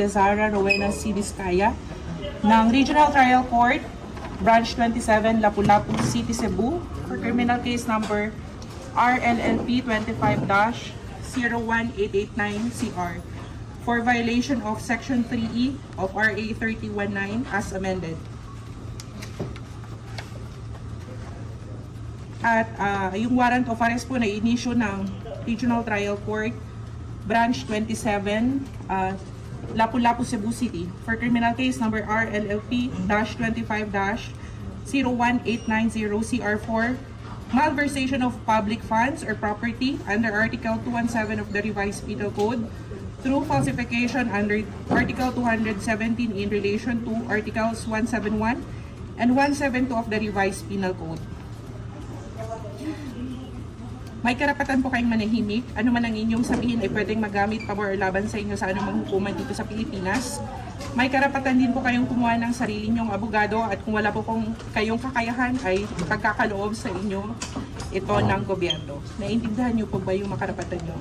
Cesara Rowena C. Vizcaya ng Regional Trial Court, Branch 27, Lapu-Lapu City, Cebu for criminal case number RLLP 25-01889CR for violation of Section 3E of RA 3019 as amended. At yung warrant of arrest po na inisyu ng Regional Trial Court, Branch 27, Lapu-Lapu, Cebu City for criminal case number RLLP-25-01890CR4, malversation of public funds or property under Article 217 of the Revised Penal Code through falsification under Article 217 in relation to Articles 171 and 172 of the Revised Penal Code. May karapatan po kayong manahimik. Ano man ang inyong sabihin ay pwedeng magamit pabor o laban sa inyo sa anumang hukuman dito sa Pilipinas. May karapatan din po kayong kumuha ng sarili nyong abogado at kung wala po kayong kakayahan ay pagkakaloob sa inyo ito ng gobyerno. Naiintindihan niyo po ba yung makarapatan nyo?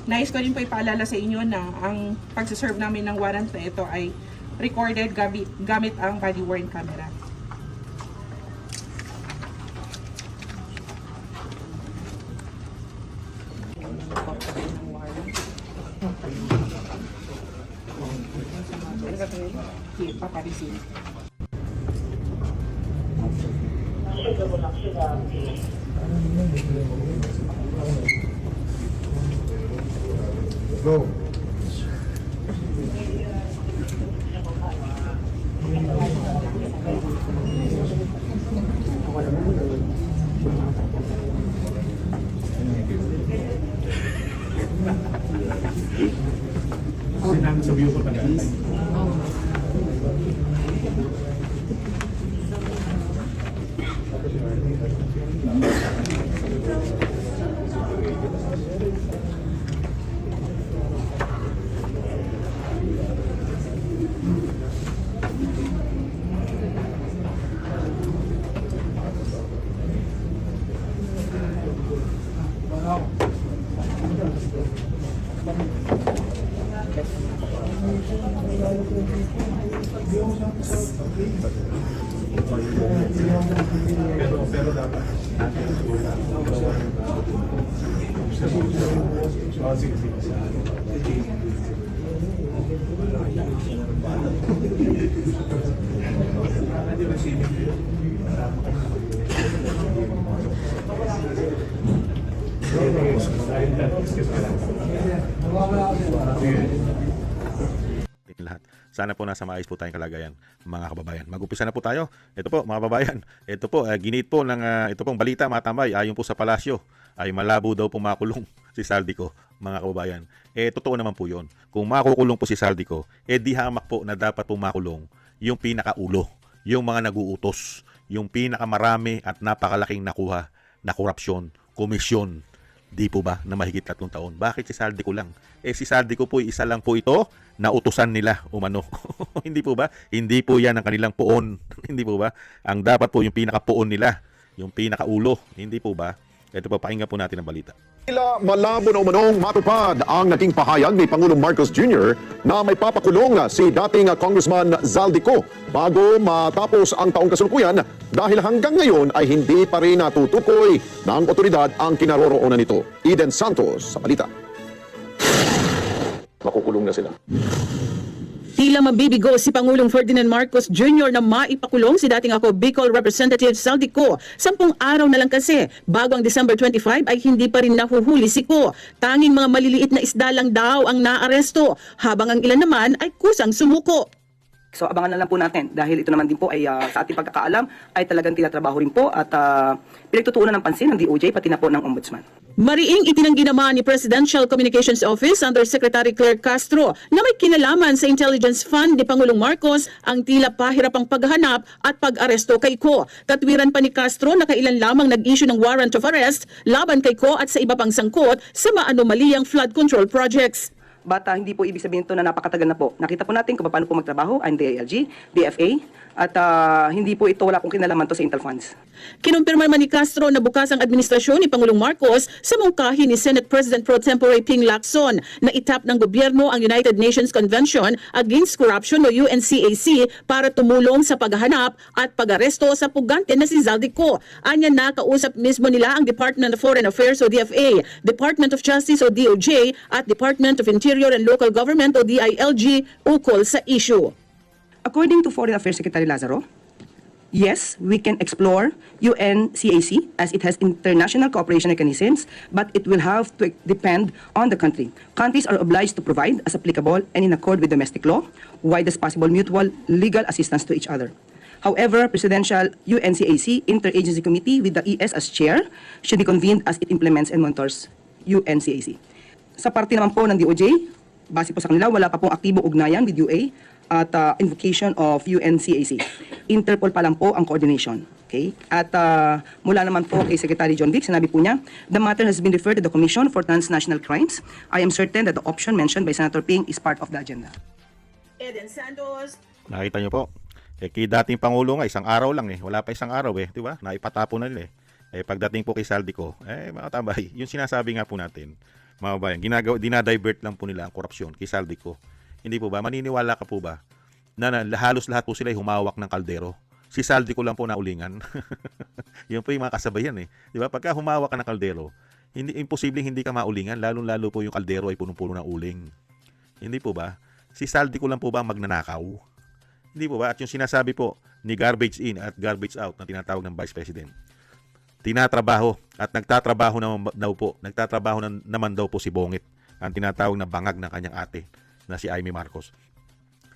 Nais ko rin po ipaalala sa inyo na ang pagsaserve namin ng warrant na ito ay recorded gamit ang body-worn camera. Paparisin. Go. Sinabi sa view ko talaga. Pero dapat lahat. Sana po nasa maayos po tayong kalagayan, mga kababayan. Mag-upisa na po tayo. Ito po, mga kababayan. Ito po, ginit po ng ito pong balita, mga tambay. Ayon po sa palasyo, ay malabo daw po makulong si Saldico, mga kababayan. Totoo naman po yun. Kung makukulong po si Saldico, di hamak po na dapat po makulong yung pinakaulo, yung mga naguutos, yung pinakamarami at napakalaking nakuha na korupsyon, komisyon. Di po ba na mahigit 3 taon? Bakit si Saldico lang? Si Saldico po, isa lang po ito na utusan nila umano. Hindi po ba? Hindi po yan ang kanilang poon. Hindi po ba? Ang dapat po yung pinaka-poon nila, yung pinaka-ulo. Hindi po ba? Ito po, pakinggan po natin ang balita. Tila malabo na umanong matupad ang naging pahayag ni Pangulong Marcos Jr. na may papakulong si dating Congressman Zaldico bago matapos ang taong kasalukuyan dahil hanggang ngayon ay hindi pa rin natutukoy ng otoridad ang kinaroroonan nito. Eden Santos sa balita. Makukulong na sila. Tila mabibigo si Pangulong Ferdinand Marcos Jr. na maipakulong si dating Bicol Representative Saldico. 10 araw na lang kasi bago ang December 25 ay hindi pa rin nahuhuli si Ko. Tanging mga maliliit na isda lang daw ang naaresto habang ang ilan naman ay kusang sumuko. So abangan na lang po natin dahil ito naman din po ay sa ating pagkakaalam ay talagang tinatrabaho rin po at pinagtutuunan ng pansin ng DOJ pati na po ng Ombudsman. Mariing itinanggi naman ni Presidential Communications Office Undersecretary Claire Castro na may kinalaman sa intelligence fund ni Pangulong Marcos ang tila pahirapang paghahanap at pag-aresto kay Ko. Katwiran pa ni Castro na kailan lamang nag-issue ng warrant of arrest laban kay Ko at sa iba pang sangkot sa maanumaliyang flood control projects. But hindi po ibig sabihin ito na napakatagal na po. Nakita po natin kung paano po magtrabaho ang DILG, DFA, at hindi po ito, wala pong kinalaman to sa Intel Funds. Kinumpirma man ni Castro na bukas ang administrasyon ni Pangulong Marcos sa mungkahi ni Senate President Pro Tempore Ping Lacson na itap ng gobyerno ang United Nations Convention Against Corruption o UNCAC para tumulong sa paghahanap at pag-aresto sa pugante na si Zaldico. Anya nakausap mismo nila ang Department of Foreign Affairs o DFA, Department of Justice o DOJ at Department of Interior and Local Government o DILG ukol sa issue. According to Foreign Affairs Secretary Lazaro, yes, we can explore UNCAC as it has international cooperation mechanisms, but it will have to depend on the country. Countries are obliged to provide, as applicable and in accord with domestic law, widest possible mutual legal assistance to each other. However, Presidential UNCAC Interagency Committee with the ES as chair should be convened as it implements and monitors UNCAC. Sa parte naman po ng DOJ, base po sa kanila, wala pa pong aktibong ugnayan with UA at invocation of UNCAC. Interpol pa lang po ang coordination. Okay? At mula naman po kay Secretary John Vic, sinabi po niya, the matter has been referred to the Commission for Transnational Crimes. I am certain that the option mentioned by Senator Ping is part of the agenda. Eden Santos. Nakita nyo po. Kay dating Pangulo nga, isang araw lang wala pa isang araw di ba? Naipatapo na nila pagdating po kay Zaldico, mga tambay, yung sinasabi nga po natin, mga bayan, dinadivert lang po nila ang korupsyon kay Zaldico. Hindi po ba? Maniniwala ka po ba na halos lahat po sila ay humawak ng kaldero? Si Zaldico lang po naulingan. Yun po yung mga kasabayan Di ba? Pagka humawak ka ng kaldero, imposibleng hindi ka maulingan, lalo po yung kaldero ay punong-puno ng uling. Hindi po ba? Si Zaldico lang po ba magnanakaw? Hindi po ba? At yung sinasabi po ni garbage in at garbage out na tinatawag ng Vice President, tinatrabaho at nagtatrabaho naman daw po si Bongit, ang tinatawag na bangag ng kanyang ate na si Amy Marcos.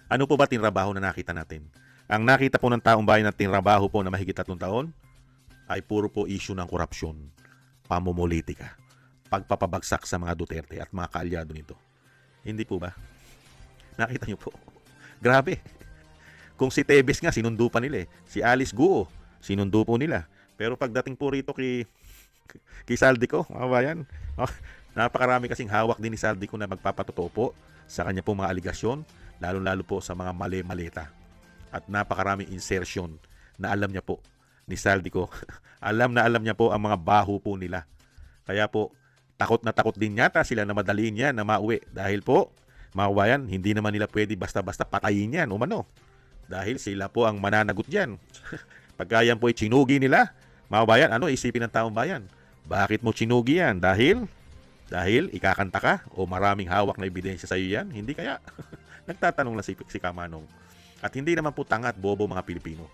Ano po ba tinrabaho na nakita natin? Ang nakita po ng taong bayan na tinrabaho po na mahigit 3 taon ay puro po issue ng korupsyon, pamumulitika, pagpapabagsak sa mga Duterte at mga kaalyado nito. Hindi po ba? Nakita niyo po. Grabe. Kung si Tebes nga, sinundo pa nila Si Alice Guo, sinundo po nila. Pero pagdating po rito kay Zaldico, mga bayan, napakarami kasing hawak din ni Zaldico na magpapatotoo po sa kanya po mga aligasyon, lalo-lalo po sa mga mali-malita. At napakaraming insertion na alam niya po ni Zaldico. alam niya po ang mga baho po nila. Kaya po, takot na takot din yata sila na madaliin yan na mauwi. Dahil po, mga bayan, hindi naman nila pwede basta-basta patayin yan, umano. Dahil sila po ang mananagot dyan. Pagka yan po ay chinugi nila, mga bayan, ano isipin ng taong bayan? Bakit mo chinugi yan? Dahil ikakanta ka o maraming hawak na ebidensya sa iyo yan? Hindi kaya? Nagtatanong lang si Kamanong. At hindi naman po tanga at bobo mga Pilipino,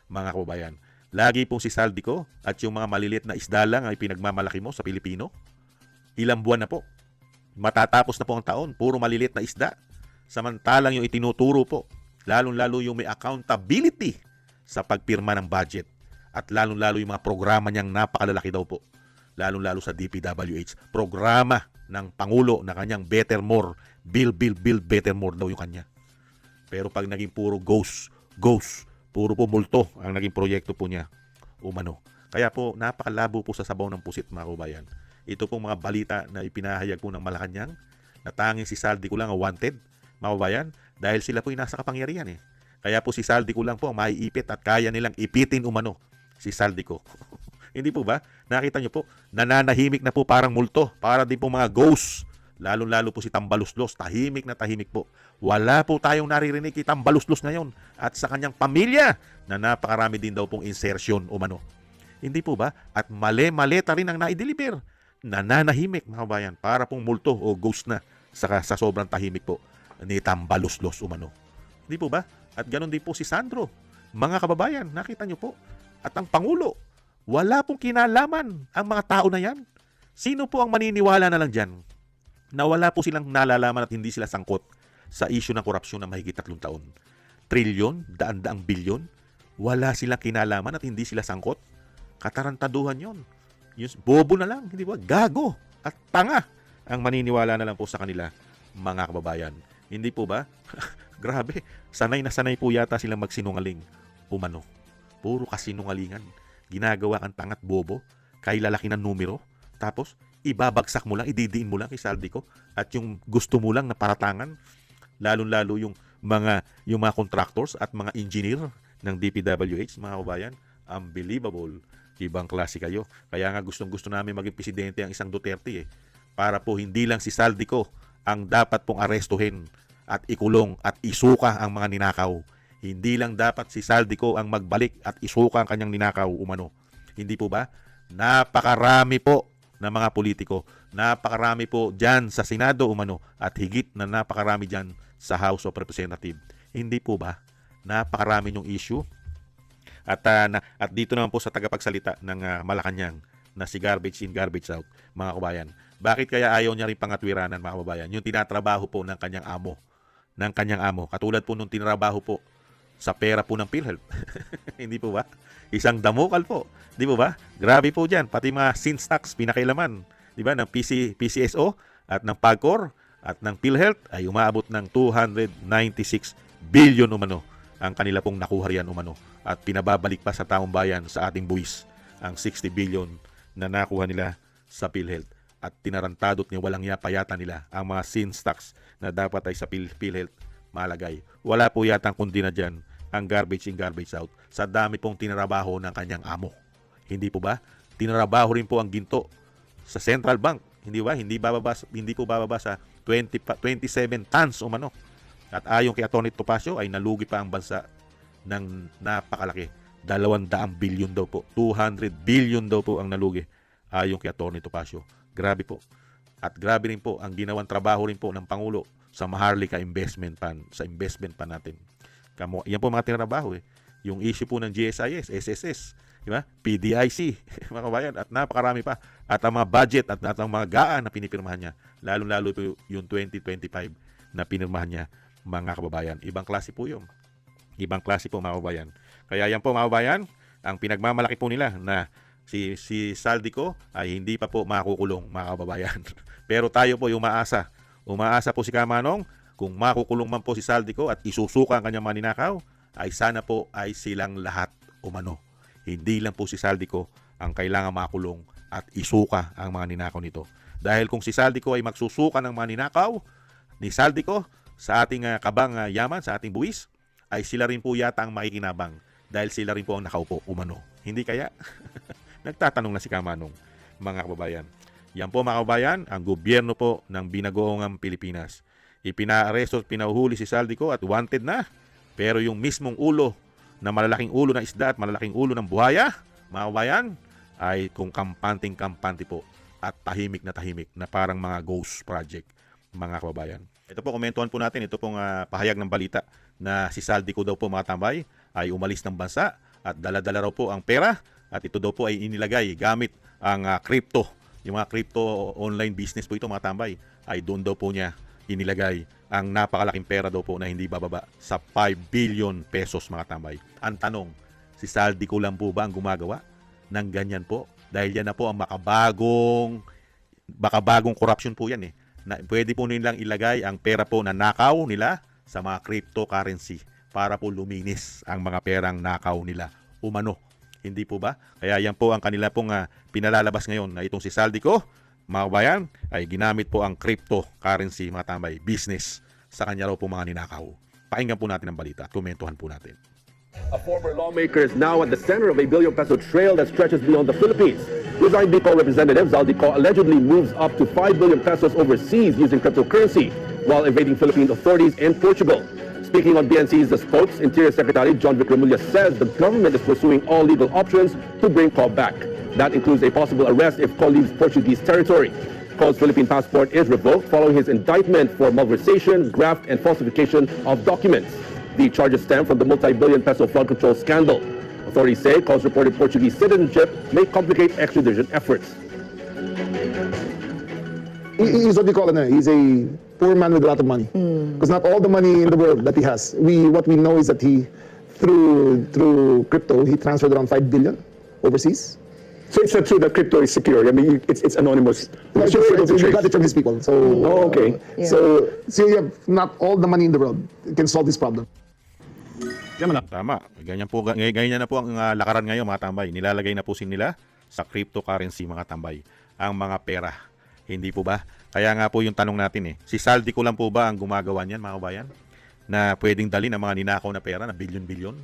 mga kababayan. Lagi po si Zaldico at yung mga maliliit na isda lang ay pinagmamalaki mo sa Pilipino. Ilang buwan na po. Matatapos na po ang taon, puro maliliit na isda. Samantalang yung itinuturo po, lalong-lalo yung may accountability sa pagpirma ng budget. At lalong-lalo yung mga programa niyang napakalalaki daw po. Lalong-lalo sa DPWH. Programa ng Pangulo na kanyang Better More. Bill, Better More daw yung kanya. Pero pag naging puro ghost, puro po multo ang naging proyekto po niya. Umano. Kaya po, napakalabo po sa sabaw ng pusit, mga kabayan. Ito pong mga balita na ipinahayag po ng Malacanang na tanging si Zaldico lang ang wanted, mga kabayan, dahil sila po yung nasa kapangyarihan Kaya po si Zaldico lang po ang maiipit at kaya nilang ipitin umano si Zaldico. Hindi po ba? Nakita niyo po, nananahimik na po parang multo, para din po mga ghosts. Lalo-lalo po si Tambaluslos, tahimik na tahimik po. Wala po tayong naririnig kay Tambaluslos ngayon at sa kanyang pamilya na napakarami din daw pong insertion umano. Hindi po ba? At mali-maleta rin ang naideliver. Nananahimik, mga kabayan, para pong multo o ghost na sa sobrang tahimik po ni Tambaluslos umano. Hindi po ba? At ganoon din po si Sandro. Mga kababayan, nakita niyo po. At ang Pangulo, wala pong kinalaman ang mga tao na yan. Sino po ang maniniwala na lang dyan na wala po silang nalalaman at hindi sila sangkot sa issue ng korupsyon na mahigit 3 taon? Trilyon, daan-daang bilyon, wala silang kinalaman at hindi sila sangkot? Katarantaduhan yon. Bobo na lang, hindi ba? Gago at tanga ang maniniwala na lang po sa kanila, mga kababayan. Hindi po ba? Grabe, sanay na sanay po yata silang magsinungaling. Umano, puro kasinungalingan. Ginagawa kang tangat bobo, kay lalaki ng numero, tapos ibabagsak mo lang, ididiin mo lang kay Saldico at yung gusto mo lang na paratangan, lalong-lalo yung mga contractors at mga engineer ng DPWH, mga kabayan, unbelievable. Ibang klase kayo. Kaya nga gustong-gusto namin maging presidente ang isang Duterte para po hindi lang si Saldico ang dapat pong arestuhin at ikulong at isuka ang mga ninakaw. Hindi lang dapat si Saldico ang magbalik at isuka ang kanyang ninakaw umano. Hindi po ba? Napakarami po na mga politiko, napakarami po dyan sa Senado umano at higit na napakarami dyan sa House of Representatives. Hindi po ba? Napakarami yung issue. At dito naman po sa tagapagsalita ng Malacanang na si Garbage in, Garbage out, mga kabayan. Bakit kaya ayaw niya rin pangatwiranan, mga kabayan? Yung tinatrabaho po ng kanyang amo. Katulad po nung tinrabaho po sa pera po ng PhilHealth. Hindi po ba? Isang damukal po. Di po ba? Grabe po dyan. Pati mga sins tax, pinakailaman. Di ba? Ng PCSO at ng PAGCOR at ng PhilHealth ay umaabot ng 296 billion umano ang kanila pong nakuha riyan umano. At pinababalik pa sa taong bayan sa ating buwis ang 60 billion na nakuha nila sa PhilHealth. At tinarantadot ni walang yapayata nila ang mga sins tax na dapat ay sa PhilHealth malagay. Wala po yatang kundi na dyan ang garbage in, garbage out sa dami pong tinarabaho ng kanyang amo. Hindi po ba? Tinarabaho rin po ang ginto sa Central Bank. Hindi ba? Hindi po bababa sa 27 tons umano. At ayon kay Atty. Topacio ay nalugi pa ang bansa ng napakalaki. 200 billion daw po. 200 billion daw po ang nalugi ayon kay Atty. Topacio. Grabe po. At grabe rin po ang ginawang trabaho rin po ng Pangulo sa Maharlika Investment Fund, sa investment fund natin. Yan po mga tinrabaho Yung issue po ng GSIS, SSS, di ba? PDIC, mga kabayan, at napakarami pa. At ang mga budget at ang mga gaan na pinipirmahan niya, lalong-lalo po yung 2025 na pinirmahan niya, mga kababayan. Ibang klase po yun. Ibang klase po, mga kababayan. Kaya yan po, mga kababayan, ang pinagmamalaki po nila na si Saldico ay hindi pa po makukulong, mga kababayan. Pero tayo po yung umaasa. Umaasa po si Kamanong, kung makukulong man po si Saldico at isusuka ang kanyang maninakaw, ay sana po ay silang lahat umano. Hindi lang po si Saldico ang kailangan makulong at isuka ang mga ninakaw nito. Dahil kung si Saldico ay magsusuka ng mga ninakaw ni Saldico sa ating kabang yaman, sa ating buwis, ay sila rin po yata ang makikinabang dahil sila rin po ang nakaupo umano. Hindi kaya? Nagtatanong na si Kamanong, mga kababayan. Yan po, mga kababayan, ang gobyerno po ng binagoongang Pilipinas. Ipinaaresto at pinauhuli si Saldico at wanted na. Pero yung mismong ulo na malalaking ulo ng isda at malalaking ulo ng buhaya, mga kababayan, ay kung kampante po at tahimik na parang mga ghost project, mga kababayan. Ito po, komentuhan po natin. Ito pong pahayag ng balita na si Saldico daw po, mga tambay, ay umalis ng bansa at dala-dala raw po ang pera at ito daw po ay inilagay gamit ang crypto. Yung mga crypto online business po ito, mga tambay, ay doon daw po niya inilagay ang napakalaking pera daw po na hindi bababa sa 5 billion pesos, mga tambay. Ang tanong, si Saldico lang po ba ang gumagawa ng ganyan po? Dahil yan na po ang makabagong corruption po yan Na pwede po nilang ilagay ang pera po na nakaw nila sa mga cryptocurrency para po luminis ang mga perang nakaw nila umano. Hindi po ba? Kaya yan po ang kanila pong pinalalabas ngayon na itong si Saldico, mga kabayan, ay ginamit po ang cryptocurrency, mga tambay, business sa kanya raw po mga ninakaw. Pakinggan po natin ang balita at komentuhan po natin. A former lawmaker is now at the center of a billion-peso trail that stretches beyond the Philippines. Wizard Bicol Representative Zaldico allegedly moves up to 5 billion pesos overseas using cryptocurrency while evading Philippine authorities in Portugal. Speaking on BNC's The Spokes, Interior Secretary John Vic Remulla says the government is pursuing all legal options to bring Ko back. That includes a possible arrest if Ko leaves Portuguese territory. Ko's Philippine passport is revoked following his indictment for malversation, graft, and falsification of documents. The charges stem from the multi-billion peso flood control scandal. Authorities say Ko's reported Portuguese citizenship may complicate extradition efforts. He's what we call he's a poor man with a lot of money. Because not all the money in the world that he has. What we know is that he, through crypto, he transferred around 5 billion overseas. So it's not true that crypto is secure. I mean, it's anonymous. No, we got it from his people. So, okay. So you have not all the money in the world can solve this problem. Tama. Ganyan na po ang lakaran ngayon, mga tambay. Nilalagay na po nila sa cryptocurrency, mga tambay, ang mga pera Hindi po ba? Kaya nga po yung tanong natin si Saldico lang po ba ang gumagawa niyan, mga kabayan? Na pwedeng dali ng mga ninakaw na pera na bilyon-bilyon?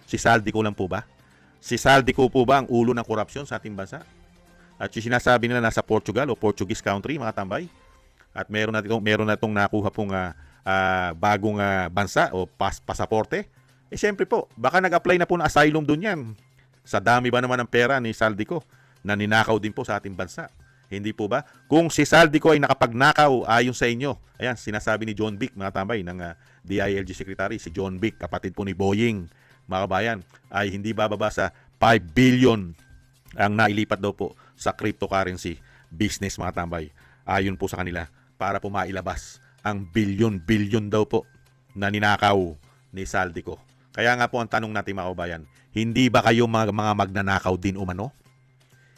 Si Saldico lang po ba? Si Saldico po ba ang ulo ng korupsyon sa ating bansa? At yung sinasabi nila nasa Portugal o Portuguese country, mga tambay. At meron na itong nakuha pong bagong bansa o pasaporte. Siyempre po, baka nag-apply na po ng asylum doon yan. Sa dami ba naman ng pera ni Saldico na ninakaw din po sa ating bansa? Hindi po ba? Kung si Saldico ay nakapagnakaw ayon sa inyo, ayan, sinasabi ni John Vic, mga tambay, ng DILG Secretary, si John Vic, kapatid po ni Boying, mga kabayan, ay hindi bababa sa 5 billion ang nailipat daw po sa cryptocurrency business, mga tambay. Ayon po sa kanila, para po mailabas ang bilyon-bilyon daw po na ninakaw ni Saldico. Kaya nga po ang tanong natin, mga kabayan, hindi ba kayo mga magnanakaw din umano?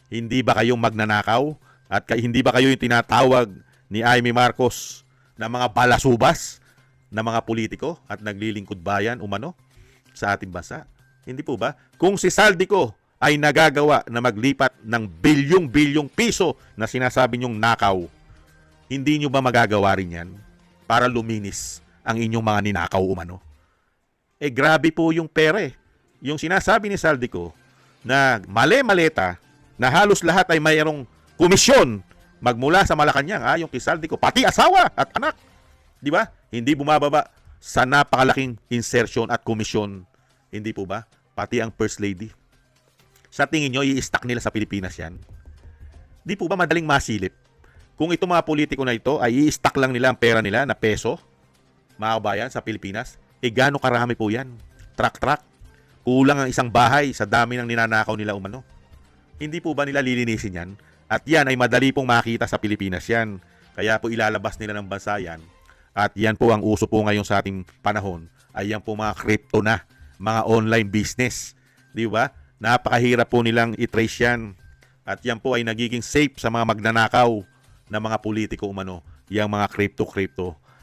Hindi ba kayo magnanakaw? At hindi ba kayo yung tinatawag ni Amy Marcos na mga balasubas na mga politiko at naglilingkod bayan umano sa ating bansa? Hindi po ba? Kung si Saldico ay nagagawa na maglipat ng bilyong-bilyong piso na sinasabi niyong nakaw, hindi niyo ba magagawa rin yan para luminis ang inyong mga ninakaw umano? Grabe po yung pera Yung sinasabi ni Saldico na mali-maleta na halos lahat ay mayroong komisyon magmula sa Malacanang, yung kay Saldico, pati asawa at anak. Di ba? Hindi bumababa sa napakalaking insertion at komisyon. Hindi po ba? Pati ang First Lady. Sa tingin nyo, i-stack nila sa Pilipinas yan? Di po ba madaling masilip? Kung itong mga politiko na ito ay i-stack lang nila ang pera nila na peso, mga kabayan, sa Pilipinas, gaano karami po yan? Truck-truck. Kulang ang isang bahay sa dami ng ninanakaw nila umano. Hindi po ba nila lilinisin yan? At yan ay madali pong makita sa Pilipinas yan. Kaya po ilalabas nila ng bansa yan. At yan po ang uso po ngayon sa ating panahon. Ay yan po mga crypto na. Mga online business. Di ba? Napakahirap po nilang i-trace yan. At yan po ay nagiging safe sa mga magnanakaw na mga politiko umano. Yang mga crypto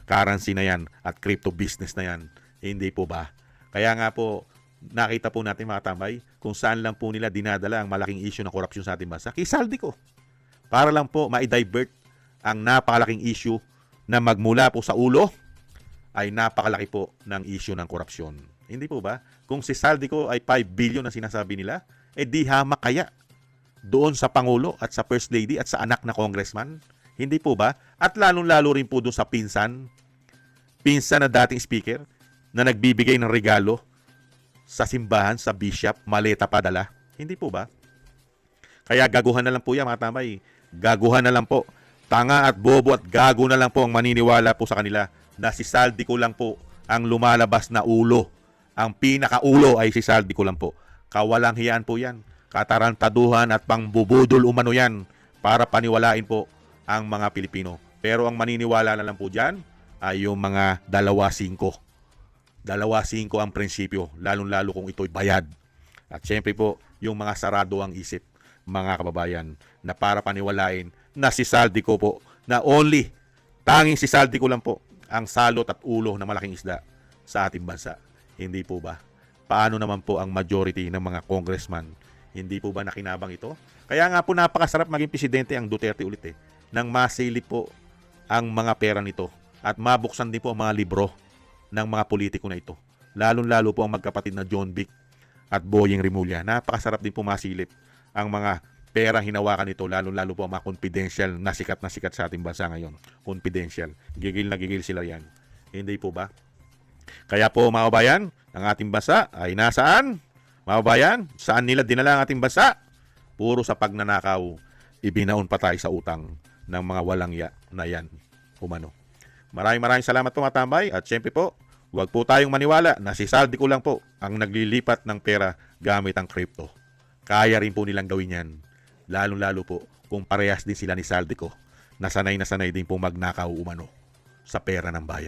currency na yan at crypto business na yan. Hindi po ba? Kaya nga po, nakita po natin, mga tambay, kung saan lang po nila dinadala ang malaking issue ng korupsyon sa ating bansa. Kay Saldico. Para lang po ma-divert ang napakalaking issue na magmula po sa ulo ay napakalaki po ng issue ng korupsyon. Hindi po ba? Kung si Saldico ay 5 billion na sinasabi nila, di hamak kaya doon sa Pangulo at sa First Lady at sa anak na congressman? Hindi po ba? At lalong-lalo rin po doon sa pinsan na dating speaker na nagbibigay ng regalo sa simbahan, sa bishop, maleta padala. Hindi po ba? Kaya gaguhan na lang po yan, mga tambay. Gaguhan na lang po. Tanga at bobo at gago na lang po ang maniniwala po sa kanila na si Saldico lang po ang lumalabas na ulo. Ang pinakaulo ay si Saldico lang po. Kawalang hiyaan po yan. Katarantaduhan at pangbubudol umano yan para paniwalain po ang mga Pilipino. Pero ang maniniwala na lang po dyan ay yung mga 2-5. 2-5 ang prinsipyo, lalong-lalo kung ito'y bayad. At syempre po, yung mga sarado ang isip, mga kababayan, na para paniwalain na si Saldico po, na tanging si Saldico lang po, ang salot at ulo ng malaking isda sa ating bansa. Hindi po ba? Paano naman po ang majority ng mga congressman? Hindi po ba nakinabang ito? Kaya nga po napakasarap maging presidente ang Duterte ulit nang masilip po ang mga pera nito at mabuksan din po ang mga libro ng mga politiko na ito. Lalong-lalo po ang magkapatid na John Vic at Boying Rimulya. Napakasarap din po masilip ang mga pera hinawakan nito, lalong-lalo po ang mga confidential na sikat sa ating bansa ngayon. Confidential. Gigil na gigil sila yan. Hindi po ba? Kaya po, mga kabayan, ang ating bansa ay nasaan? Mga kabayan, saan nila dinala ang ating bansa? Puro sa pagnanakaw. Ibinaon pa tayo sa utang ng mga walang na yan. Umano. Maraming salamat po, mga tambay. At syempre po, huwag po tayong maniwala na si Saldico lang po ang naglilipat ng pera gamit ang crypto. Kaya rin po nilang gawin yan. Lalong-lalo po kung parehas din sila ni Saldico na sanay din po magnakaw umano sa pera ng bayan.